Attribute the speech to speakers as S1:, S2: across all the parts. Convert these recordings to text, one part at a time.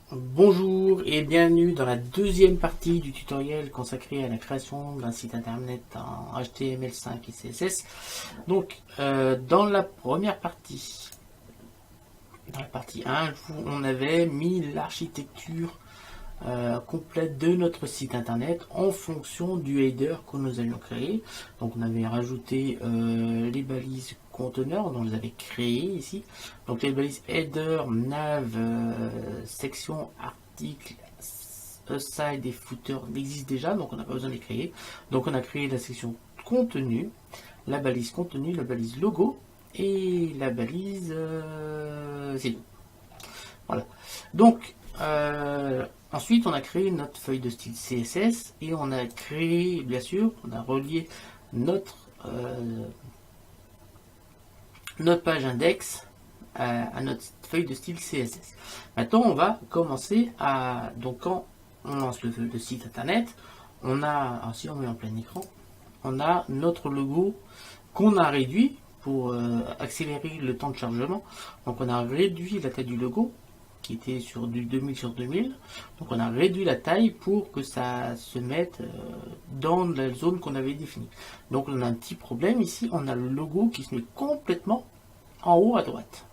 S1: Bonjour et bienvenue dans la deuxième partie du tutoriel consacré à la création d'un site internet en HTML5 et CSS. Donc, dans la première partie, dans la partie 1, on avait mis l'architecture complète de notre site internet en fonction du header que nous avions créé. Donc, on avait rajouté les balises conteneurs, on les avait créées ici. Donc, les balises header, nav, section, article, aside et footer existent déjà, donc on n'a pas besoin de les créer. Donc, on a créé la section contenu, la balise contenu, la balise logo et la balise c'est tout. Voilà. Donc, ensuite, on a créé notre feuille de style CSS et on a créé, bien sûr, on a relié notre page index à notre feuille de style CSS. Maintenant, on va commencer à... Donc, quand on lance le site internet, on a... Alors, si on met en plein écran, on a notre logo qu'on a réduit pour accélérer le temps de chargement. Donc, on a réduit la taille du logo qui était sur du 2000 sur 2000. Donc on a réduit la taille pour que ça se mette dans la zone qu'on avait définie. Donc on a un petit problème ici, on a le logo qui se met complètement en haut à droite.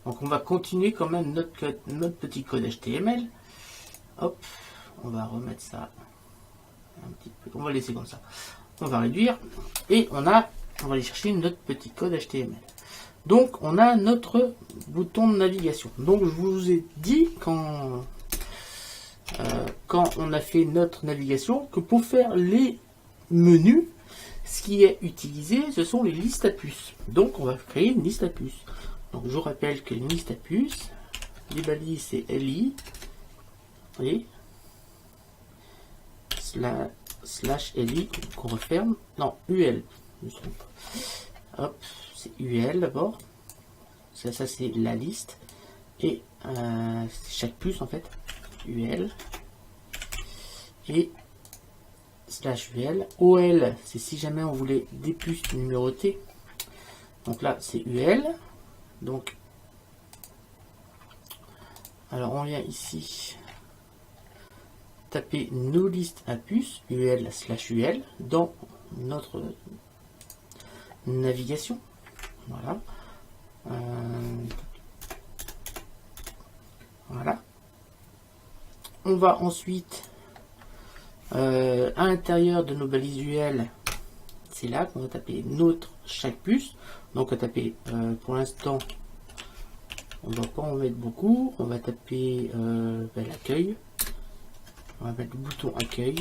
S1: Donc on va continuer quand même notre petit code HTML. Hop, on va remettre ça un petit peu, on va laisser comme ça. On va réduire et on va aller chercher notre petit code HTML. Donc on a notre bouton de navigation. Donc je vous ai dit quand on a fait notre navigation que pour faire les menus, ce qui est utilisé, ce sont les listes à puces. Donc on va créer une liste à puces. Donc je vous rappelle que une liste à puces, les balises c'est LI et slash LI qu'on referme. Non, UL. Je me trompe. Hop. C'est UL d'abord, ça c'est la liste, et chaque puce en fait, UL, et slash UL, OL, c'est si jamais on voulait des puces numérotées, donc là c'est UL, donc, alors on vient ici, taper nos listes à puces, UL slash UL, dans notre navigation. Voilà. Voilà. On va ensuite à l'intérieur de nos balises UL, c'est là qu'on va taper notre chaque puce. Donc on va taper pour l'instant, on va pas en mettre beaucoup. On va taper l'accueil. On va mettre le bouton accueil.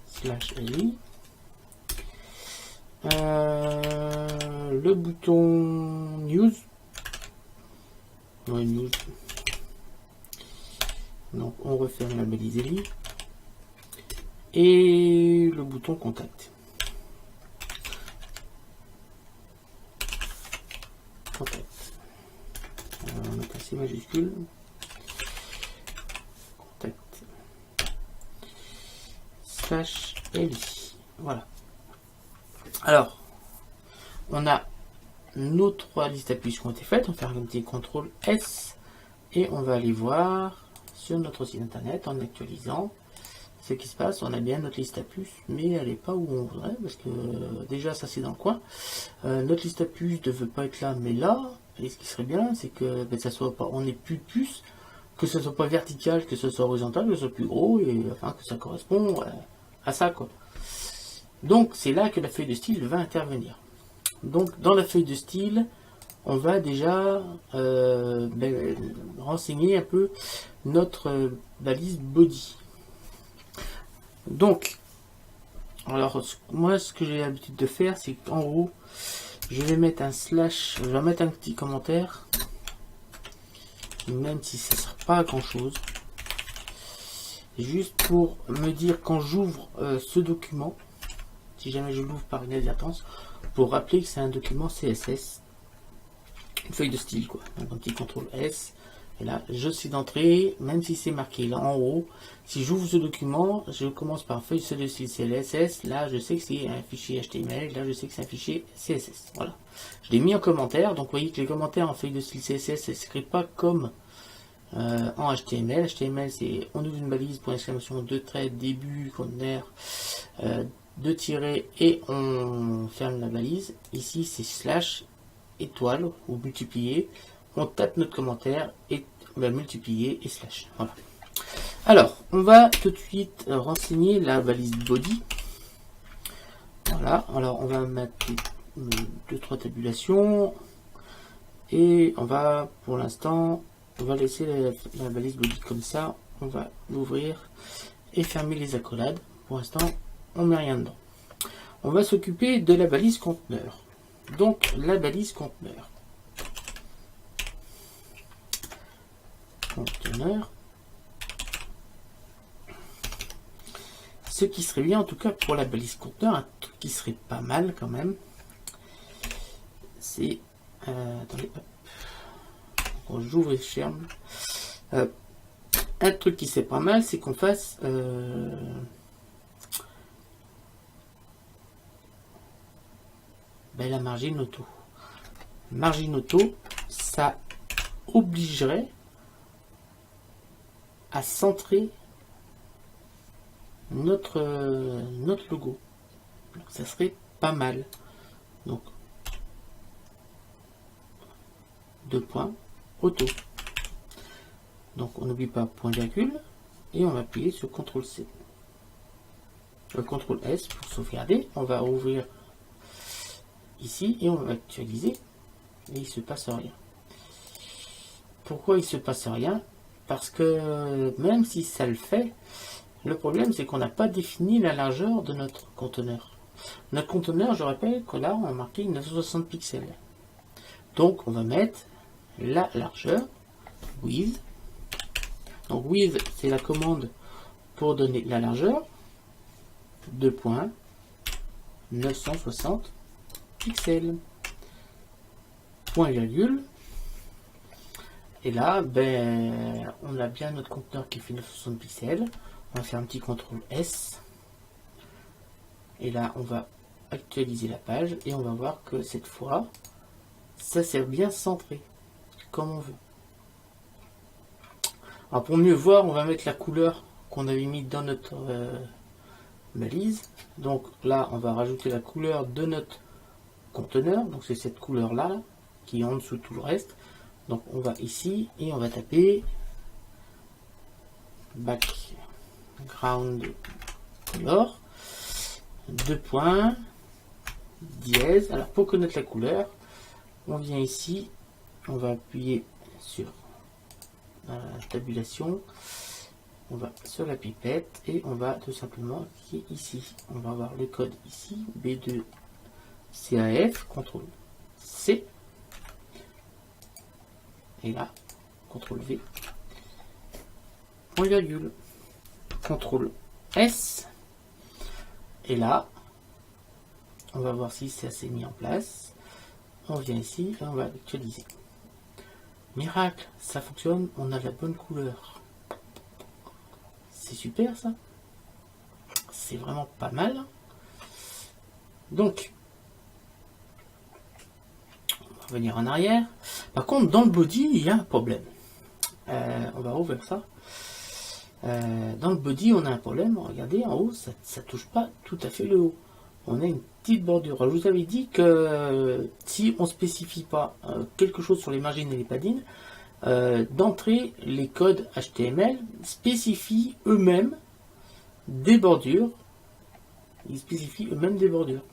S1: Slash LI. Le bouton news, ouais, news. Donc on referme la balise LI et le bouton contact. Contact. On va mettre un C majuscule. Contact. Slash LI. Voilà. Alors, on a nos trois listes à puces qui ont été faites. On va faire un petit CTRL S et on va aller voir sur notre site internet en actualisant ce qui se passe. On a bien notre liste à puces, mais elle n'est pas où on voudrait parce que déjà ça c'est dans le coin. Notre liste à puces ne veut pas être là, mais là. Et ce qui serait bien, c'est que ça soit pas, on n'ait plus de puces, que ce soit pas vertical, que ce soit horizontal, que ce soit plus gros et enfin que ça correspond à ça quoi. Donc c'est là que la feuille de style va intervenir. Donc dans la feuille de style, on va déjà renseigner un peu notre balise body. Donc, alors moi ce que j'ai l'habitude de faire, c'est qu'en haut, je vais mettre un slash, je vais mettre un petit commentaire, même si ça ne sert pas à grand chose. Juste pour me dire quand j'ouvre ce document, si jamais je l'ouvre par inadvertance, pour rappeler que c'est un document CSS, une feuille de style quoi. Donc un petit CTRL S Et là, je suis d'entrée, même si c'est marqué là en haut. Si j'ouvre ce document, je commence par feuille de style CSS. Là, je sais que c'est un fichier HTML. Là, je sais que c'est un fichier CSS. Voilà. Je l'ai mis en commentaire. Donc, vous voyez que les commentaires en feuille de style CSS ne s'écrivent pas comme en HTML. HTML, c'est on ouvre une balise, point d'exclamation, 2 traits, début, conteneur, 2 tirets et on ferme la balise. Ici, c'est slash, étoile ou multiplier. On tape notre commentaire et on va multiplier et slash. Voilà. Alors, on va tout de suite renseigner la balise body. Voilà. Alors, on va mettre 2-3 tabulations et on va, pour l'instant, on va laisser la balise body comme ça. On va l'ouvrir et fermer les accolades. Pour l'instant, on met rien dedans. On va s'occuper de la balise conteneur. Donc, la balise conteneur. Conteneur. Ce qui serait bien, en tout cas, pour la balise conteneur, un truc qui serait pas mal quand même, c'est... attendez, hop. J'ouvre et je ferme. Un truc qui serait pas mal, c'est qu'on fasse... la margine auto. Margine auto, ça obligerait à centrer notre logo. Donc, ça serait pas mal. Donc, 2 points, auto. Donc, on n'oublie pas point virgule et on va appuyer sur CTRL-C. CTRL-S pour sauvegarder. On va ouvrir ici et on va actualiser et il se passe rien. Pourquoi il se passe rien? Parce que même si ça le fait, le problème c'est qu'on n'a pas défini la largeur de notre conteneur. Notre conteneur, je rappelle que là on a marqué 960 pixels. Donc on va mettre la largeur width. Donc width c'est la commande pour donner la largeur. 2 points 960 pixels. Point virgule. Et là, on a bien notre conteneur qui fait 960 pixels. On va faire un petit CTRL S. Et là, on va actualiser la page. Et on va voir que cette fois, ça s'est bien centré. Comme on veut. Alors pour mieux voir, on va mettre la couleur qu'on avait mis dans notre balise. Donc là, on va rajouter la couleur de notre conteneur. Donc c'est cette couleur-là, qui est en dessous de tout le reste. Donc on va ici et on va taper background color 2 points dièse. Alors pour connaître la couleur, on vient ici, on va appuyer sur la tabulation, on va sur la pipette et on va tout simplement cliquer ici. On va avoir le code ici, B2 CAF, CTRL C. Et là, CTRL V, point virgule, CTRL S. Et là, on va voir si ça s'est mis en place. On vient ici et on va actualiser. Miracle, ça fonctionne, on a la bonne couleur. C'est super ça. C'est vraiment pas mal. Donc, revenir en arrière. Par contre, dans le body, il y a un problème. On va ouvrir ça. Dans le body, on a un problème. Regardez, en haut, ça touche pas tout à fait le haut. On a une petite bordure. Alors, je vous avais dit que si on ne spécifie pas quelque chose sur les margines et les paddings, d'entrée, les codes HTML spécifient eux-mêmes des bordures. Ils spécifient eux-mêmes des bordures.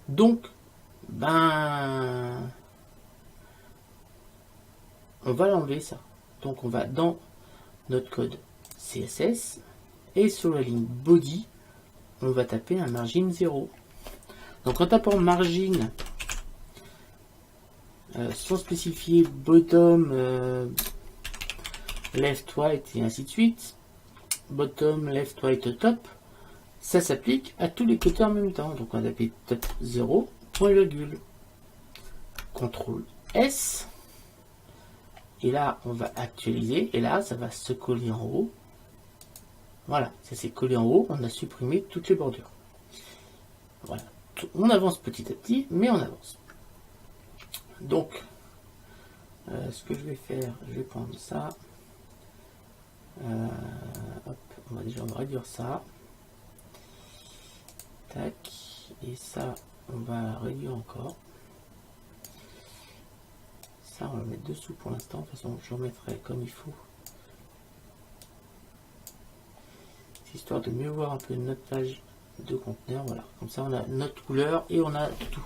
S1: Donc, on va l'enlever ça. Donc on va dans notre code CSS et sur la ligne body, on va taper un margin 0. Donc en tapant margin sans spécifier bottom, left, right et ainsi de suite, bottom, left, right, top, ça s'applique à tous les côtés en même temps. Donc on va taper top 0, point virgule, CTRL S. Et là, on va actualiser. Et là, ça va se coller en haut. Voilà, ça s'est collé en haut. On a supprimé toutes les bordures. Voilà. On avance petit à petit, mais on avance. Donc, ce que je vais faire, je vais prendre ça. Hop, on va réduire ça. Tac. Et ça, on va réduire encore. Ça, on va le mettre dessous pour l'instant. De toute façon, je remettrai comme il faut. Histoire de mieux voir un peu notre page de conteneur. Voilà. Comme ça, on a notre couleur et on a tout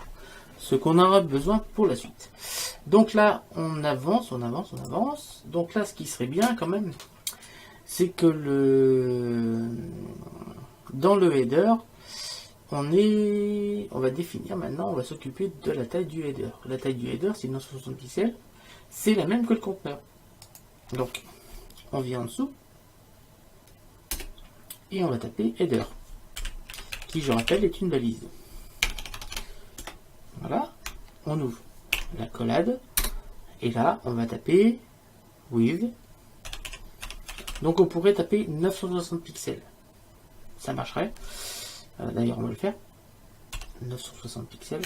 S1: ce qu'on aura besoin pour la suite. Donc là, on avance, on avance, on avance. Donc là, ce qui serait bien quand même, c'est que dans le header, on va définir maintenant, on va s'occuper de la taille du header. La taille du header, c'est 960 pixels. C'est la même que le conteneur. Donc, on vient en dessous. Et on va taper header. Qui, je rappelle, est une balise. Voilà. On ouvre la collade. Et là, on va taper width. Donc, on pourrait taper 960 pixels. Ça marcherait. D'ailleurs, on va le faire. 960 pixels.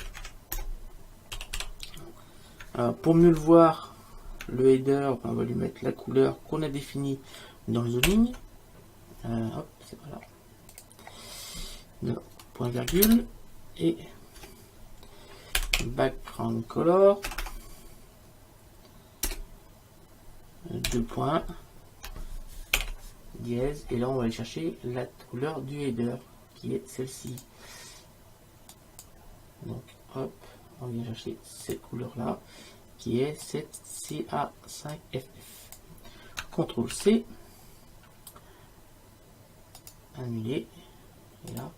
S1: Pour mieux le voir, le header, on va lui mettre la couleur qu'on a définie dans le zooming. Hop, c'est pas là. Point virgule. Et background color. 2 points. Dièse. Et là, on va aller chercher la couleur du header, qui est celle-ci. Donc, hop, on vient chercher cette couleur-là, qui est cette CA5FF. CTRL C. Annuler. Et là,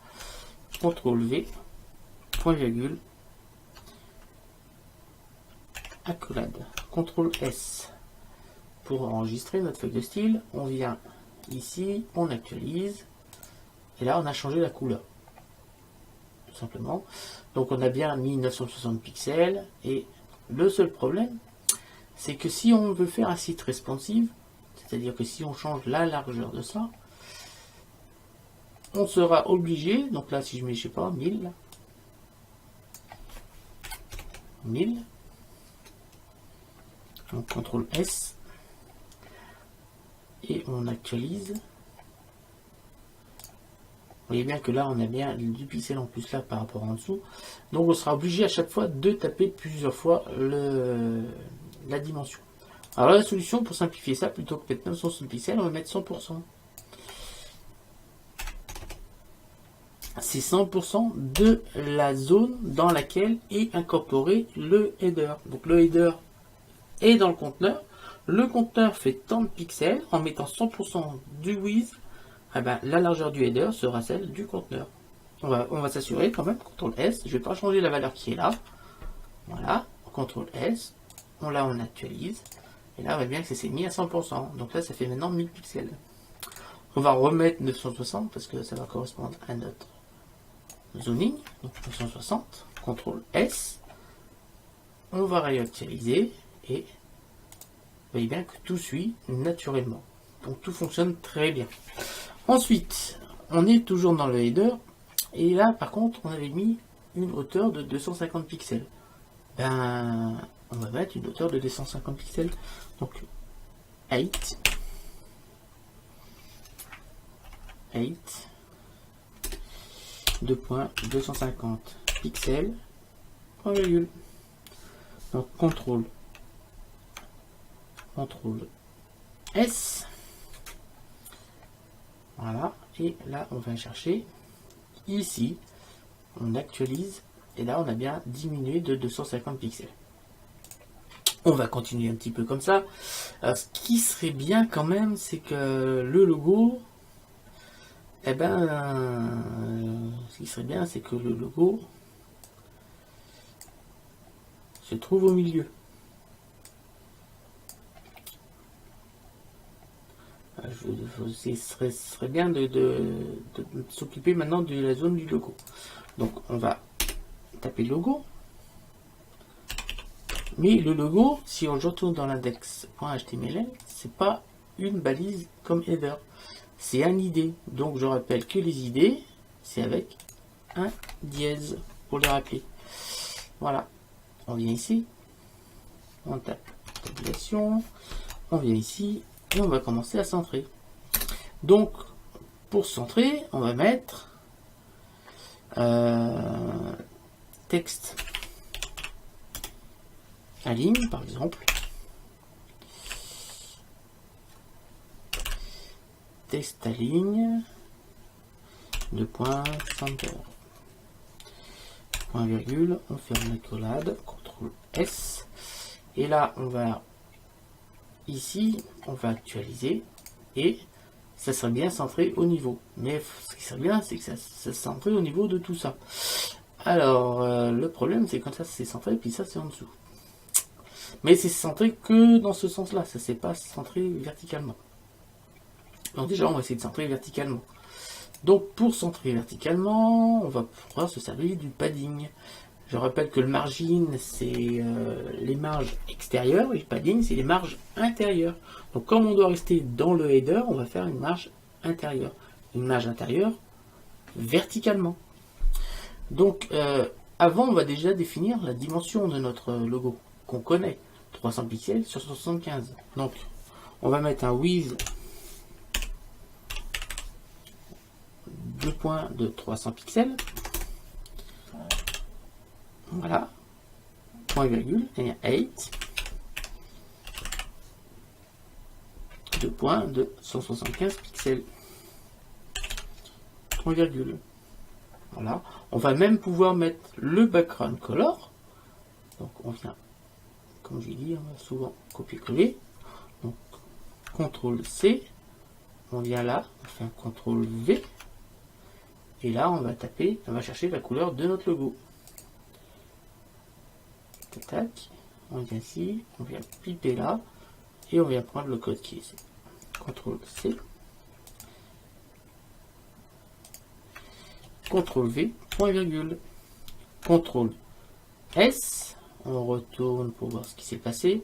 S1: CTRL V. Point virgule. Accolade. CTRL S. Pour enregistrer notre feuille de style, on vient ici, on actualise. Et là, on a changé la couleur. Tout simplement. Donc, on a bien mis 960 pixels. Et le seul problème, c'est que si on veut faire un site responsive, c'est-à-dire que si on change la largeur de ça, on sera obligé, donc là, si je mets, je sais pas, 1000, 1000, on CTRL S, et on actualise. Vous voyez bien que là, on a bien du pixel en plus là par rapport en dessous. Donc, on sera obligé à chaque fois de taper plusieurs fois la dimension. Alors, la solution pour simplifier ça, plutôt que de mettre 960 pixels, on va mettre 100%. C'est 100% de la zone dans laquelle est incorporé le header. Donc, le header est dans le conteneur. Le conteneur fait tant de pixels. En mettant 100% du width, eh ben, la largeur du header sera celle du conteneur. On va s'assurer quand même. CTRL S. Je ne vais pas changer la valeur qui est là. Voilà. CTRL S. On actualise. Et là, on voit bien que c'est mis à 100%. Donc là, ça fait maintenant 1000 pixels. On va remettre 960 parce que ça va correspondre à notre zoning. Donc 960. CTRL S. On va réactualiser. Et vous voyez bien que tout suit naturellement. Donc tout fonctionne très bien. Ensuite, on est toujours dans le header. Et là, par contre, on avait mis une hauteur de 250 pixels. Ben, on va mettre une hauteur de 250 pixels. Donc, 8. 2.250 pixels. Point virgule. Donc, CTRL S. Voilà. Et là, on va chercher ici. On actualise. Et là, on a bien diminué de 250 pixels. On va continuer un petit peu comme ça. Ce qui serait bien quand même, c'est que le logo, eh ben, ce qui serait bien, c'est que le logo se trouve au milieu. Ce serait bien de s'occuper maintenant de la zone du logo. Donc, on va taper logo. Mais le logo, si on retourne dans l'index.html, c'est pas une balise comme header. C'est un ID. Donc je rappelle que les ID, c'est avec un dièse pour les rappeler. Voilà. On vient ici. On tape tabulation. On vient ici. Et on va commencer à centrer. Donc, pour centrer, on va mettre texte align, par exemple. Texte align, deux points, center. Point virgule, on ferme l'accolade, CTRL S. Et là, on va ici, on va actualiser et ça serait bien centré au niveau. Mais ce qui serait bien, c'est que ça centré au niveau de tout ça. Alors, le problème, c'est que ça, c'est centré, puis ça, c'est en dessous. Mais c'est centré que dans ce sens-là, ça c'est pas centré verticalement. Donc déjà, on va essayer de centrer verticalement. Donc pour centrer verticalement, on va pouvoir se servir du padding. Je rappelle que le margin, c'est les marges extérieures, et le padding, c'est les marges intérieures. Donc comme on doit rester dans le header, on va faire une marge intérieure. Une marge intérieure verticalement. Donc avant, on va déjà définir la dimension de notre logo, qu'on connaît. 300 pixels sur 75. Donc on va mettre un width deux points de 300 pixels. Voilà. Point virgule et 8. Deux points de 175 pixels. Point virgule. Voilà. On va même pouvoir mettre le background color. Donc on vient, comme je dis, on va souvent copier-coller. Donc CTRL C. On vient là, on fait un CTRL V. Et là, on va taper, on va chercher la couleur de notre logo. Tac, on vient ici, on vient piper là, et on vient prendre le code qui est ici. CTRL C, CTRL V, point virgule, CTRL S, on retourne pour voir ce qui s'est passé.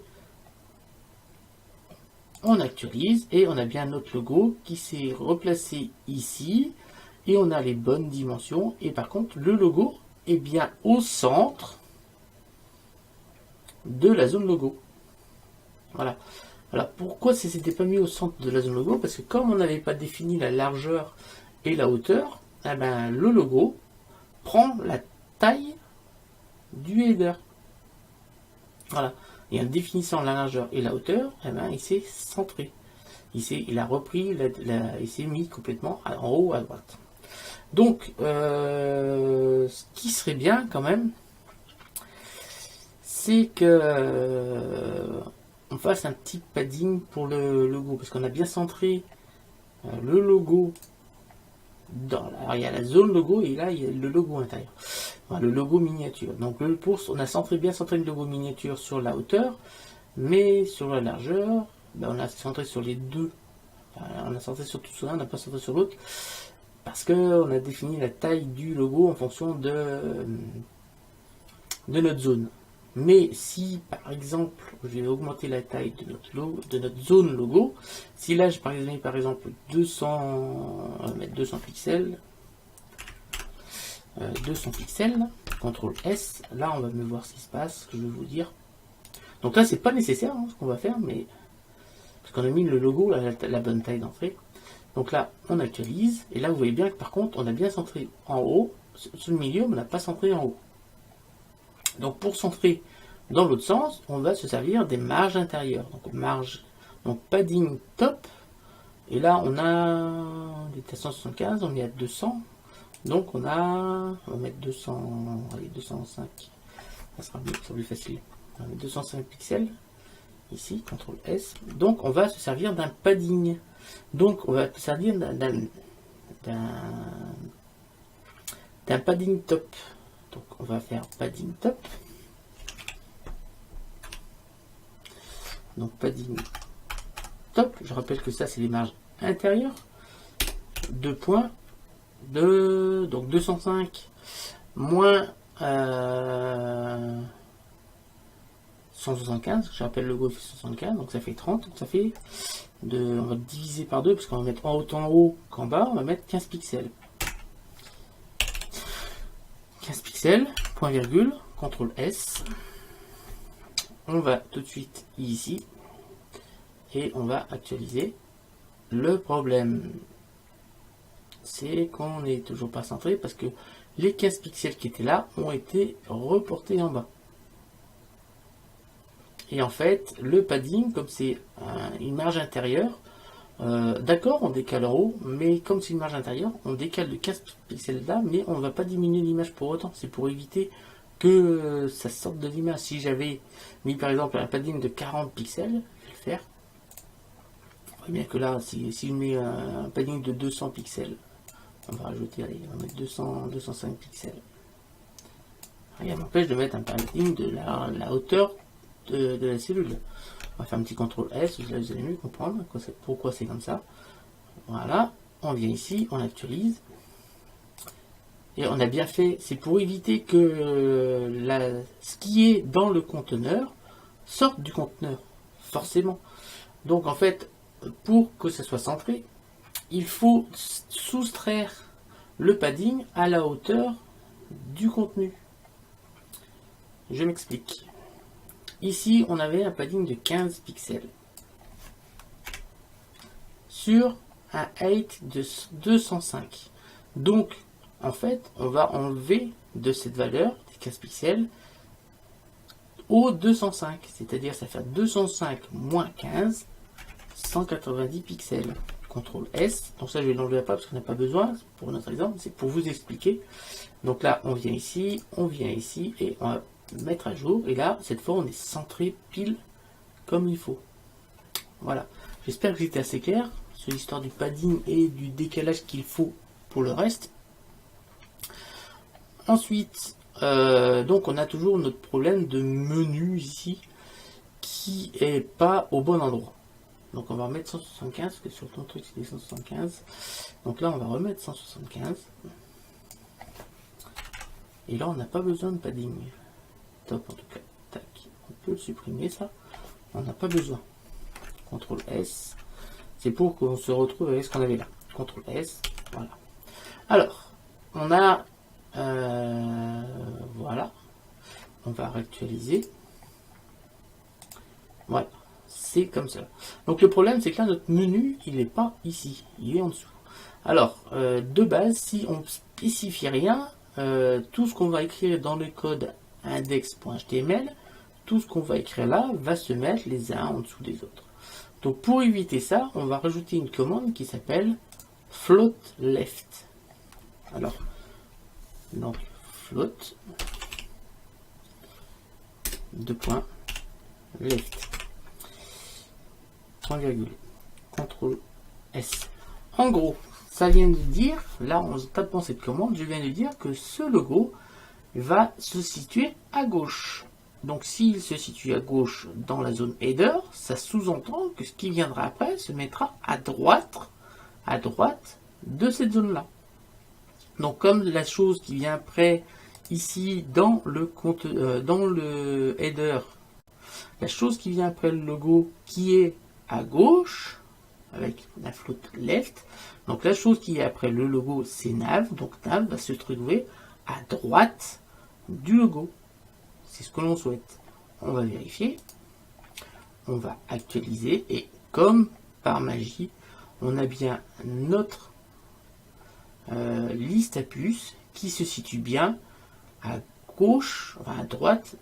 S1: On actualise et on a bien notre logo qui s'est replacé ici. Et on a les bonnes dimensions. Et par contre, le logo est bien au centre de la zone logo. Voilà. Alors pourquoi ça s'était pas mis au centre de la zone logo? Parce que comme on n'avait pas défini la largeur et la hauteur, eh ben, le logo prend la taille du header. Voilà. Et en définissant la largeur et la hauteur, eh ben, il s'est centré. Il a repris, il s'est mis complètement en haut à droite. Donc, ce qui serait bien quand même, c'est que on fasse un petit padding pour le logo, parce qu'on a bien centré le logo alors il y a la zone logo et là il y a le logo intérieur, enfin, le logo miniature. Donc on a bien centré le logo miniature sur la hauteur, mais sur la largeur, ben, on a centré sur les deux. On a centré sur tout cela, on n'a pas centré sur l'autre, parce qu'on a défini la taille du logo en fonction de notre zone. Mais si par exemple je vais augmenter la taille de notre zone logo, si là je par exemple 200, on va mettre 200 pixels, 200 pixels, CTRL S, là on va me voir ce qui se passe, ce que je vais vous dire. Donc là c'est pas nécessaire ce qu'on va faire, mais parce qu'on a mis le logo la bonne taille d'entrée. Donc là on actualise, et là vous voyez bien que par contre on a bien centré en haut, sur le milieu on n'a pas centré en haut. Donc pour centrer dans l'autre sens, on va se servir des marges intérieures. Donc padding top, et là on est à 175, on est à 200. Donc on va mettre 200, allez 205, ça sera plus facile. On va mettre 205 pixels, ici, CTRL S. Donc on va se servir d'un padding. Donc on va se servir d'un padding top. Donc on va faire padding top. Donc padding top, je rappelle que ça c'est les marges intérieures. 2 points de donc 205 moins 175, je rappelle le logo fait 175, donc ça fait 30, donc ça fait on va diviser par 2, parce qu'on va mettre autant en haut qu'en bas, on va mettre 15 pixels. 15 pixels, point virgule, CTRL S. On va tout de suite ici, et on va actualiser. Le problème, c'est qu'on n'est toujours pas centré, parce que les 15 pixels qui étaient là ont été reportés en bas. Et en fait, le padding, comme c'est une marge intérieure, d'accord, on décale en haut, mais comme c'est une marge intérieure, on décale de 15 pixels là, mais on ne va pas diminuer l'image pour autant. C'est pour éviter que ça sorte de l'image. Si j'avais mis par exemple un padding de 40 pixels, je vais le faire. Vous voyez bien que là, si je mets un padding de 200 pixels, on va rajouter, allez, on va mettre 205 pixels. Rien n'empêche de mettre un padding de la hauteur de la cellule. On va faire un petit CTRL S, vous allez mieux comprendre pourquoi c'est comme ça. Voilà, on vient ici, on actualise. Et on a bien fait, c'est pour éviter que ce qui est dans le conteneur sorte du conteneur, forcément. Donc en fait, pour que ça soit centré, il faut soustraire le padding à la hauteur du contenu. Je m'explique. Ici, on avait un padding de 15 pixels sur un height de 205. Donc, en fait, on va enlever de cette valeur, des 15 pixels, au 205. C'est-à-dire, ça fait 205 moins 15, 190 pixels. CTRL S. Donc ça, je vais l'enlever à part parce qu'on n'a pas besoin. Pour notre exemple, c'est pour vous expliquer. Donc là, on vient ici et on va mettre à jour. Et là, cette fois, on est centré pile comme il faut. Voilà. J'espère que c'était assez clair sur l'histoire du padding et du décalage qu'il faut pour le reste. Ensuite, donc on a toujours notre problème de menu ici qui est pas au bon endroit. Donc on va remettre 175 parce que sur ton truc c'était 175. Donc là on va remettre 175. Et là on n'a pas besoin de padding. Top en tout cas. Tac. On peut le supprimer ça. On n'a pas besoin. CTRL S. C'est pour qu'on se retrouve avec ce qu'on avait là. CTRL S. Voilà. Alors, on a voilà. On va réactualiser. Voilà. C'est comme ça. Donc le problème c'est que là notre menu il n'est pas ici, il est en dessous. Alors de base si on ne spécifie rien, tout ce qu'on va écrire dans le code index.html, tout ce qu'on va écrire là va se mettre les uns en dessous des autres. Donc pour éviter ça, on va rajouter une commande qui s'appelle float left. Alors donc float left. CTRL S. En gros, ça vient de dire, là en tapant cette commande, je viens de dire que ce logo va se situer à gauche. Donc s'il se situe à gauche dans la zone header, ça sous-entend que ce qui viendra après se mettra à droite de cette zone-là. Donc comme la chose qui vient après ici dans le header, la chose qui vient après le logo qui est à gauche, avec la float left. Donc la chose qui est après le logo, c'est nav. Donc nav va se trouver à droite du logo. C'est ce que l'on souhaite. On va vérifier. On va actualiser. Et comme par magie, on a bien notre liste à puces qui se situe bien à gauche, enfin à droite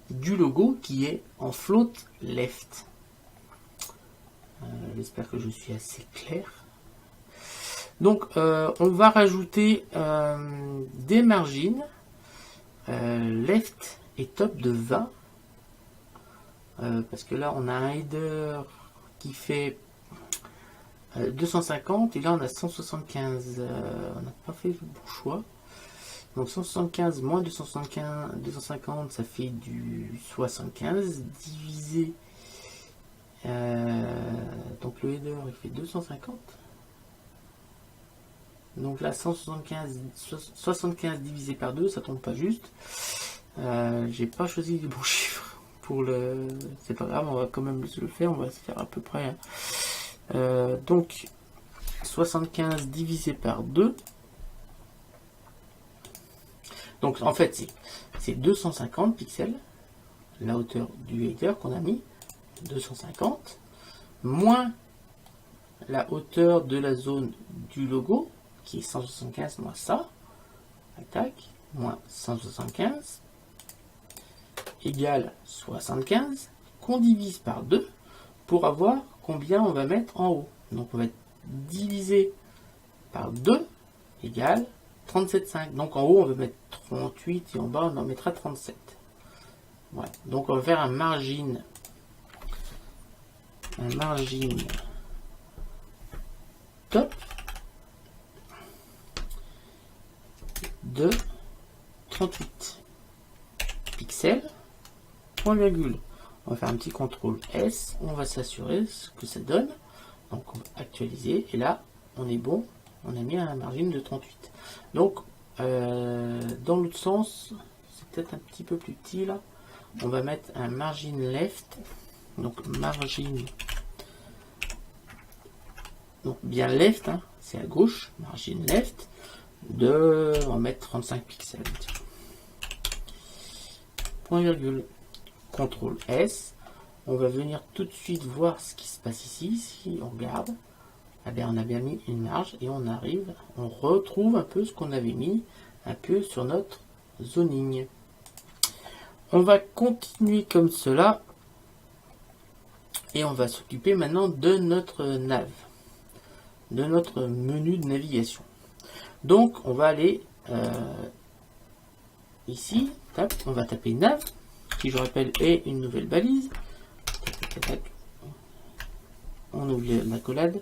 S1: du logo qui est en float left. J'espère que je suis assez clair. Donc on va rajouter des margines left et top de 20 parce que là on a un header qui fait 250 et là on a 175. On n'a pas fait le bon choix. Donc 175 moins 250 ça fait du 75 divisé donc le header il fait 250. Donc là 75 divisé par 2 ça tombe pas juste. J'ai pas choisi les bons chiffres pour le... C'est pas grave, on va quand même le faire, on va se faire à peu près. Donc, 75 divisé par 2. Donc, en fait, c'est 250 pixels, la hauteur du header qu'on a mis, 250, moins la hauteur de la zone du logo, qui est 175 moins ça, tac, moins 175, égale 75, qu'on divise par 2 pour avoir combien on va mettre en haut. Donc on va diviser par 2 égale 37,5. Donc en haut on va mettre 38 et en bas on en mettra 37. Voilà. Donc on va faire un margin top de 38 pixels, point virgule. On va faire un petit contrôle S, on va s'assurer ce que ça donne. Donc on va actualiser et là on est bon, on a mis un margin de 38. Donc dans l'autre sens, c'est peut-être un petit peu plus petit là. On va mettre un margin left, donc margin, donc bien left, hein, c'est à gauche, margin left de, on va mettre 35 pixels. Point virgule, contrôle S, on va venir tout de suite voir ce qui se passe ici. Si on regarde, eh bien, on a bien mis une marge et on arrive, on retrouve un peu ce qu'on avait mis un peu sur notre zoning. On va continuer comme cela et on va s'occuper maintenant de notre nav, de notre menu de navigation. Donc on va aller ici, tac, on va taper nav, qui je rappelle est une nouvelle balise. Tac, tac, tac. On ouvre l'accolade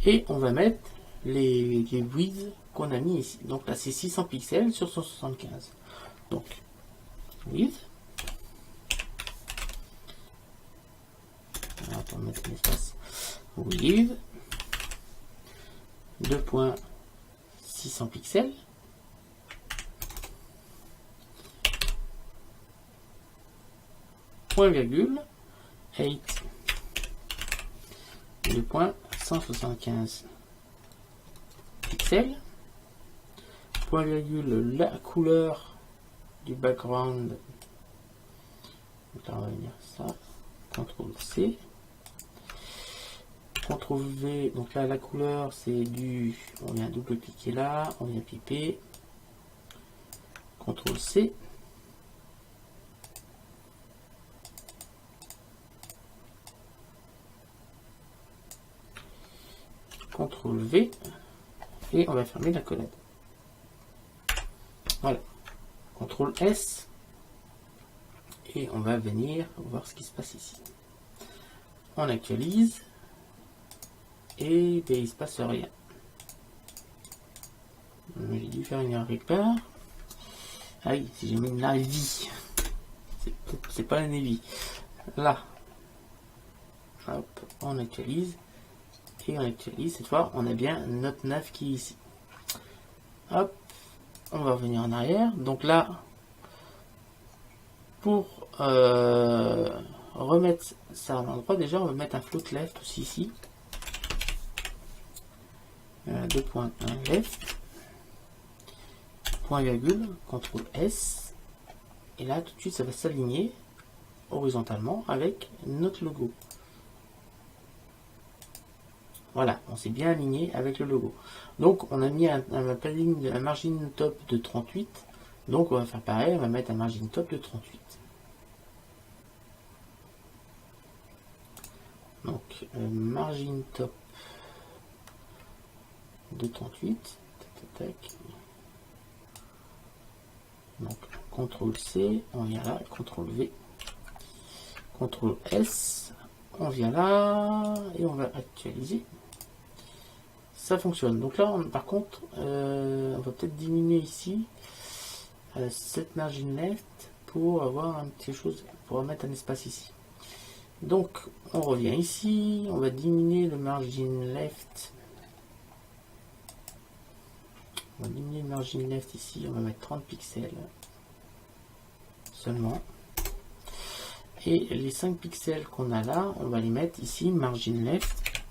S1: et on va mettre les widths qu'on a mis ici. Donc là c'est 600 pixels sur 175. Donc width. Alors, on va mettre l'espace width 2.600 pixels. Point virgule 8 2.175 pixels. Point virgule la couleur du background. Donc là on va venir ça. CTRL C. CTRL V. Donc là la couleur c'est du. On vient double cliquer là. On vient piper. CTRL C. CTRL V et on va fermer la collade. Voilà. CTRL S et on va venir voir ce qui se passe ici. On actualise et ben, il se passe rien. J'ai dû faire une erreur quelque part. Ah oui, si j'ai mis une Navy, c'est pas la Navy. Là, hop, on actualise. Et on actualise, cette fois on a bien notre nav qui est ici. Hop, on va revenir en arrière. Donc là, pour remettre ça à l'endroit, déjà on va mettre un float left aussi ici. 2.1 left, point virgule, CTRL S. Et là tout de suite ça va s'aligner horizontalement avec notre logo. Voilà, on s'est bien aligné avec le logo. Donc on a mis un margin top de 38. Donc on va faire pareil, on va mettre un margin top de 38. Donc margin top de 38. Tac, tac, tac. Donc CTRL C, on vient là, CTRL V, CTRL S, on vient là et on va actualiser. Ça fonctionne. Donc là, par contre, on va peut-être diminuer ici cette margin left pour avoir un petit chose, pour mettre un espace ici. Donc, on revient ici, on va diminuer le margin left. On va diminuer le margin left ici, on va mettre 30 pixels seulement. Et les 5 pixels qu'on a là, on va les mettre ici, margin left.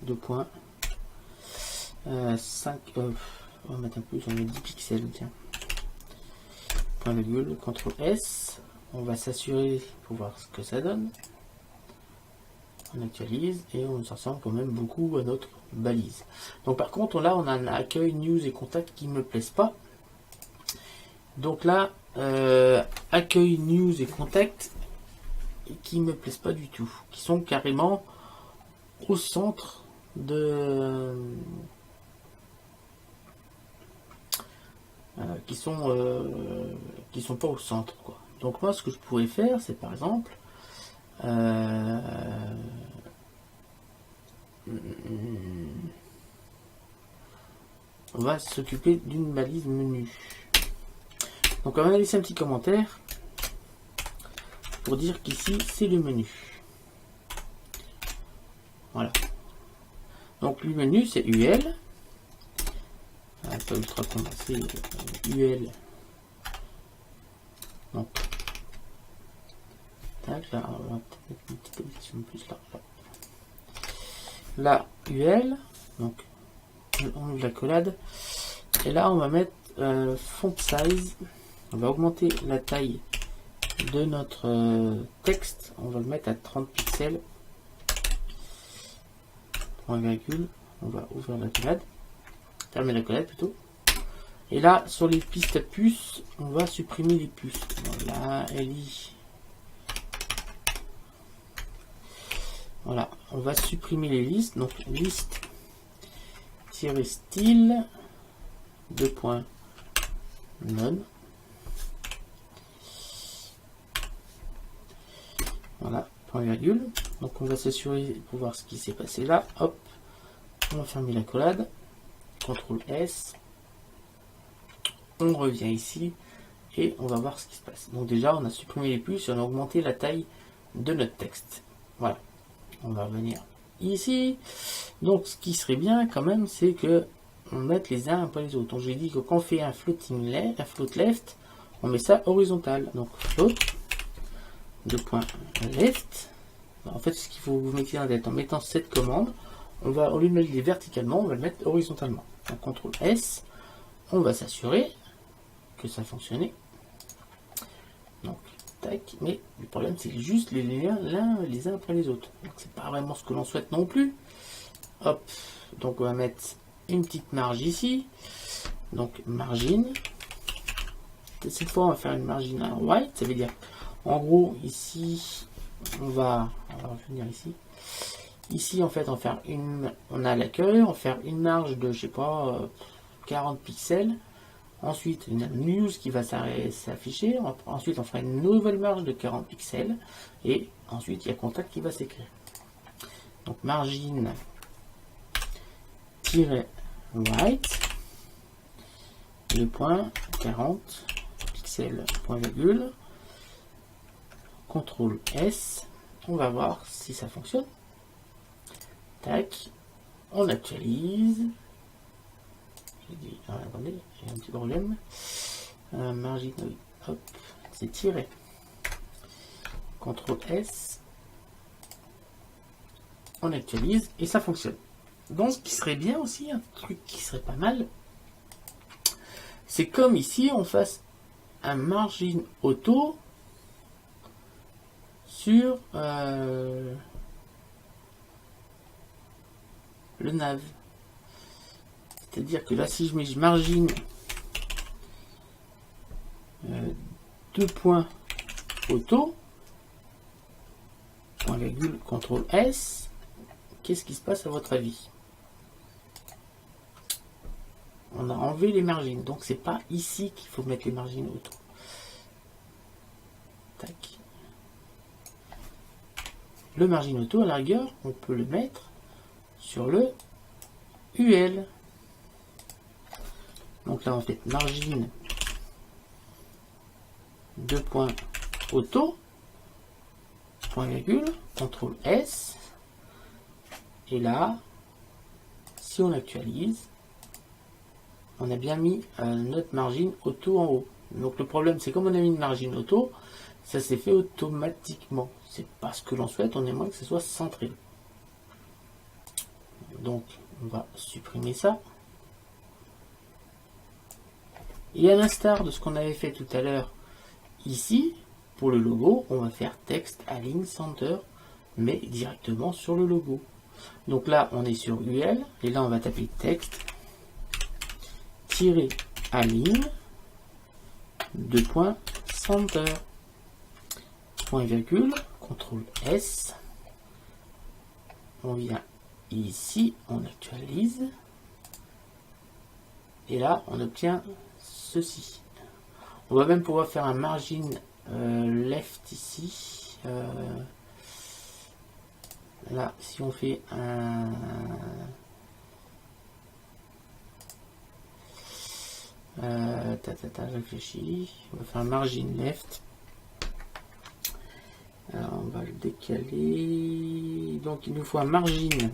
S1: 2 points. 5, on va mettre un peu, on met 10 pixels, tiens. Point virgule, CTRL S. On va s'assurer pour voir ce que ça donne. On actualise et on s'en ressemble quand même beaucoup à notre balise. Donc par contre, là, on a un accueil, news et contact qui ne me plaisent pas. Donc là, accueil, news et contact qui me plaisent pas du tout. Qui sont carrément au centre de... qui sont pas au centre, quoi. Donc moi, ce que je pourrais faire, c'est par exemple on va s'occuper d'une balise menu. Donc on va laisser un petit commentaire pour dire qu'ici c'est le menu. Voilà. Donc le menu c'est UL. Pas ultra condensé, UL. Donc tac, là, on va mettre une petite position plus là. Là, UL. Donc on ouvre la collade. Et là on va mettre font size. On va augmenter la taille de notre texte. On va le mettre à 30 pixels. Point virgule. On va ouvrir la collade. Fermer la collade plutôt. Et là, sur les pistes à puces, on va supprimer les puces. Voilà, LI. Voilà, on va supprimer les listes. Donc, liste style 2 points none. Voilà, point virgule. Donc, on va s'assurer pour voir ce qui s'est passé là. Hop, on va fermer la collade. CTRL S. On revient ici et on va voir ce qui se passe. Donc déjà, on a supprimé les puces et on a augmenté la taille de notre texte. Voilà. On va revenir ici. Donc, ce qui serait bien quand même, c'est que on mette les uns après les autres. Donc, j'ai dit que quand on fait un floating left, un float left, on met ça horizontal. Donc, float de point left. En fait, ce qu'il faut vous mettre en tête, en mettant cette commande, on va, au lieu de le mettre verticalement, on va le mettre horizontalement. Donc, CTRL S. On va s'assurer que ça fonctionnait. Donc, tac. Mais le problème, c'est juste les liens les uns après les autres. Donc, c'est pas vraiment ce que l'on souhaite non plus. Hop. Donc, on va mettre une petite marge ici. Donc, margin. Cette fois, on va faire une margin en white. Ça veut dire, en gros, ici, on va revenir ici. Ici, en fait, on a l'accueil. On va faire une marge de, je sais pas, 40 pixels. Ensuite, une news qui va s'afficher. Ensuite, on fera une nouvelle marge de 40 pixels. Et ensuite, il y a contact qui va s'écrire. Donc, margin -white, le point 40 pixels, point virgule. CTRL S. On va voir si ça fonctionne. Tac. On actualise. Attendez, j'ai un petit problème. Margin, hop, c'est tiré. CTRL S. On actualise et ça fonctionne. Donc, ce qui serait bien aussi, un truc qui serait pas mal, c'est comme ici, on fasse un margin auto sur le nav. C'est-à-dire que là, si je mets margin 2 points auto, point virgule, CTRL S, qu'est-ce qui se passe à votre avis? On a enlevé les margines, donc c'est pas ici qu'il faut mettre les margines auto. Tac. Le margin auto, à la rigueur, on peut le mettre sur le UL. Donc là, on fait margin 2 points auto, point virgule, CTRL S. Et là, si on actualise, on a bien mis notre margin auto en haut. Donc le problème, c'est comme on a mis une margine auto, ça s'est fait automatiquement. C'est pas ce que l'on souhaite, on aimerait que ce soit centré. Donc on va supprimer ça. Et à l'instar de ce qu'on avait fait tout à l'heure ici, pour le logo, on va faire texte align center, mais directement sur le logo. Donc là, on est sur UL, et là, on va taper texte, align, center, point virgule, CTRL S, on vient ici, on actualise, et là, on obtient ceci. On va même pouvoir faire un margin left ici. Là, si on fait un... je réfléchis. On va faire un margin left. Alors, on va le décaler. Donc, il nous faut un margin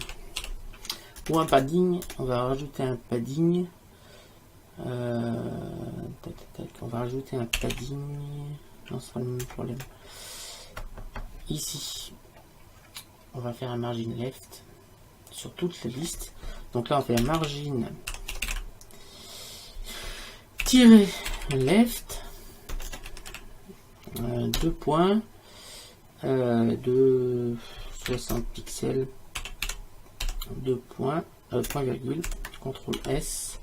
S1: ou un padding. On va rajouter un padding. On va rajouter un padding. Non, ce sera le même problème. Ici, on va faire un margin left sur toute la liste. Donc là, on fait un margin tirer left, 2 points de 60 pixels, 2 points, point virgule, CTRL S.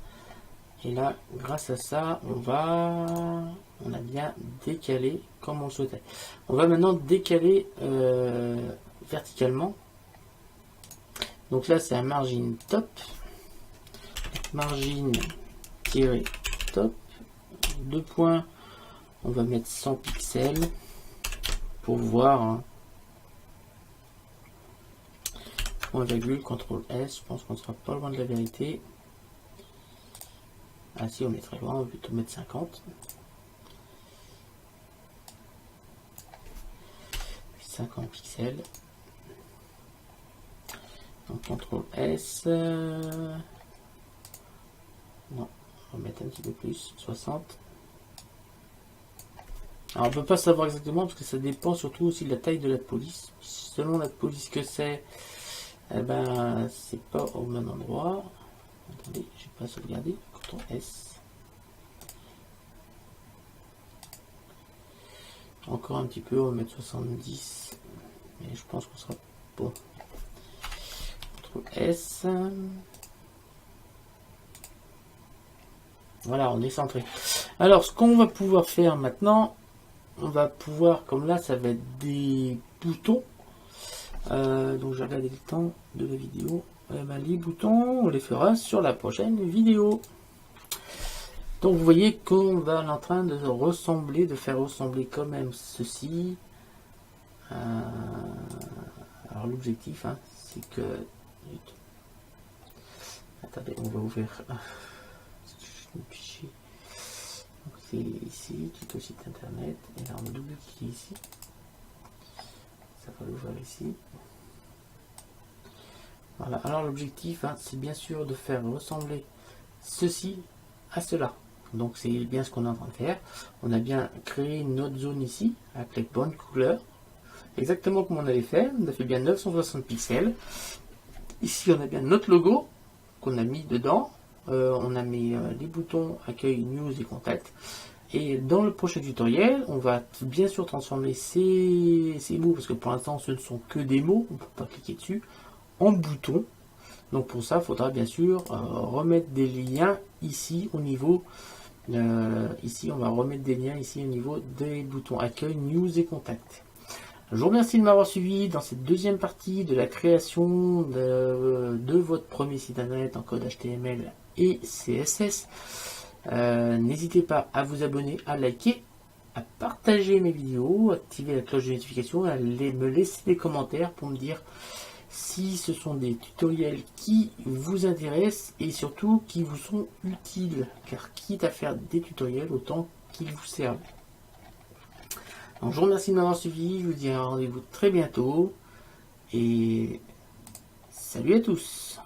S1: Et là, grâce à ça, on a bien décalé comme on le souhaitait. On va maintenant décaler verticalement. Donc là, c'est un margin top, margin tiré top, 2 points, on va mettre 100 pixels pour voir. Hein. Point virgule, CTRL S, je pense qu'on sera pas loin de la vérité. Ah si, on est très loin, on va plutôt mettre 50. 50 pixels. Donc CTRL S. Non, on va mettre un petit peu plus, 60. Alors on peut pas savoir exactement parce que ça dépend surtout aussi de la taille de la police. Selon la police que c'est, eh ben c'est pas au même endroit. Attendez, je vais pas sauvegarder. CTRL S. Encore un petit peu, on va mettre 70. Mais je pense qu'on sera bon. CTRL S. Voilà, on est centré. Alors, ce qu'on va pouvoir faire maintenant, on va pouvoir, comme là, ça va être des boutons. Donc, je regarde le temps de la vidéo. Les boutons, on les fera sur la prochaine vidéo. Donc, vous voyez qu'on va en train de ressembler, de faire ressembler quand même ceci. Alors, l'objectif, hein, c'est que... Attendez, on va ouvrir... C'est ici, tuto site internet, et là on double-clique ici, ça va l'ouvrir ici. Voilà, alors l'objectif, hein, c'est bien sûr de faire ressembler ceci à cela. Donc c'est bien ce qu'on est en train de faire. On a bien créé notre zone ici, avec les bonnes couleurs, exactement comme on avait fait. On a fait bien 960 pixels. Ici on a bien notre logo qu'on a mis dedans. On a mis les boutons accueil, news et contact. Et dans le prochain tutoriel, on va bien sûr transformer ces mots, parce que pour l'instant ce ne sont que des mots, on ne peut pas cliquer dessus, en boutons. Donc pour ça, il faudra bien sûr remettre des liens ici au niveau, ici on va remettre des liens ici au niveau des boutons accueil, news et contact. Je vous remercie de m'avoir suivi dans cette deuxième partie de la création de votre premier site internet en code HTML et CSS. N'hésitez pas à vous abonner, à liker, à partager mes vidéos, activer la cloche de notification, à me laisser des commentaires pour me dire si ce sont des tutoriels qui vous intéressent et surtout qui vous sont utiles, car quitte à faire des tutoriels, autant qu'ils vous servent. Donc, je vous remercie de m'avoir suivi, je vous dis rendez-vous très bientôt et salut à tous.